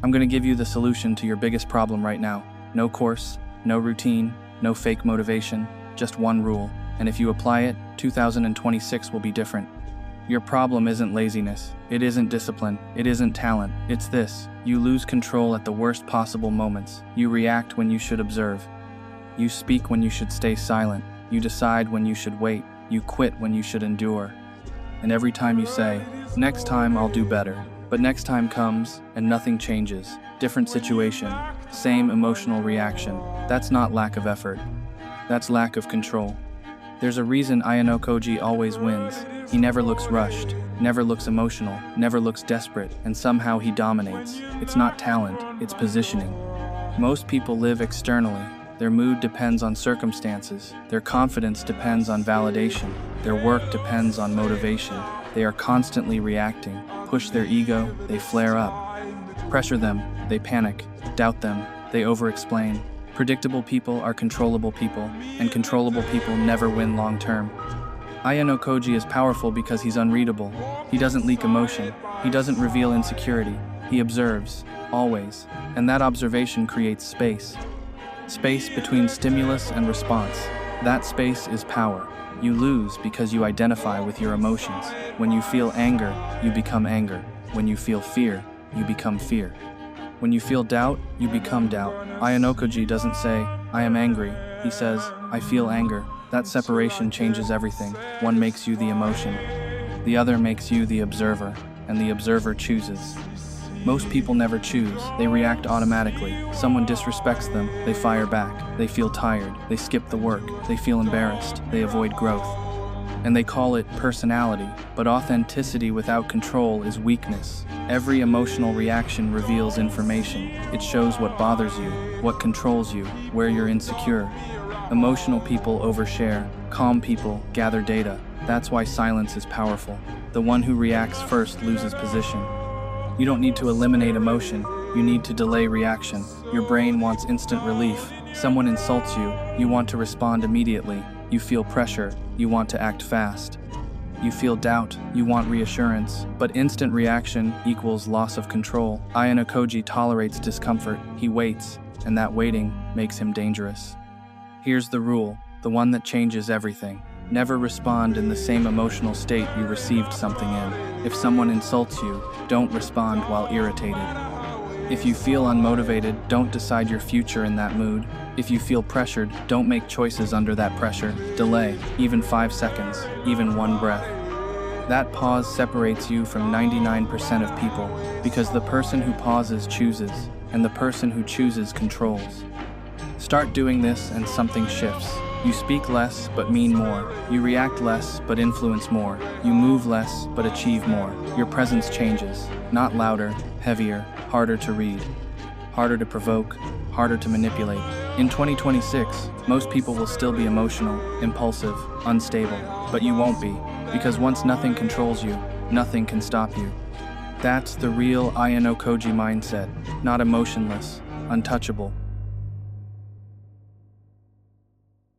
I'm going to give you the solution to your biggest problem right now. No course, no routine, no fake motivation, just one rule. And if you apply it, 2026 will be different. Your problem isn't laziness, it isn't discipline, it isn't talent, it's this. You lose control at the worst possible moments. You react when you should observe. You speak when you should stay silent. You decide when you should wait. You quit when you should endure. And every time you say, next time I'll do better. But next time comes, and nothing changes. Different situation, same emotional reaction. That's not lack of effort. That's lack of control. There's a reason Ayanokoji always wins. He never looks rushed, never looks emotional, never looks desperate, and somehow he dominates. It's not talent, it's positioning. Most people live externally. Their mood depends on circumstances. Their confidence depends on validation. Their work depends on motivation. They are constantly reacting. Push their ego, they flare up. Pressure them, they panic. Doubt them, they over-explain. Predictable people are controllable people, and controllable people never win long-term. Ayanokoji is powerful because he's unreadable. He doesn't leak emotion. He doesn't reveal insecurity. He observes, always. And that observation creates space. Space between stimulus and response. That space is power. You lose because you identify with your emotions. When you feel anger, you become anger. When you feel fear, you become fear. When you feel doubt, you become doubt. Ayanokoji doesn't say, I am angry. He says, I feel anger. That separation changes everything. One makes you the emotion. The other makes you the observer, and the observer chooses. Most people never choose. They react automatically. Someone disrespects them, they fire back. They feel tired. They skip the work. They feel embarrassed. They avoid growth. And they call it personality. But authenticity without control is weakness. Every emotional reaction reveals information. It shows what bothers you, what controls you, where you're insecure. Emotional people overshare. Calm people gather data. That's why silence is powerful. The one who reacts first loses position. You don't need to eliminate emotion. You need to delay reaction. Your brain wants instant relief. Someone insults you, you want to respond immediately. You feel pressure, you want to act fast. You feel doubt, you want reassurance. But instant reaction equals loss of control. Ayanokoji tolerates discomfort. He waits, and that waiting makes him dangerous. Here's the rule, the one that changes everything. Never respond in the same emotional state you received something in. If someone insults you, don't respond while irritated. If you feel unmotivated, don't decide your future in that mood. If you feel pressured, don't make choices under that pressure. Delay, even 5 seconds, even one breath. That pause separates you from 99% of people, because the person who pauses chooses, and the person who chooses controls. Start doing this and something shifts. You speak less, but mean more. You react less, but influence more. You move less, but achieve more. Your presence changes. Not louder, heavier, harder to read. Harder to provoke, harder to manipulate. In 2026, most people will still be emotional, impulsive, unstable. But you won't be, because once nothing controls you, nothing can stop you. That's the real Ayanokoji mindset. Not emotionless, untouchable,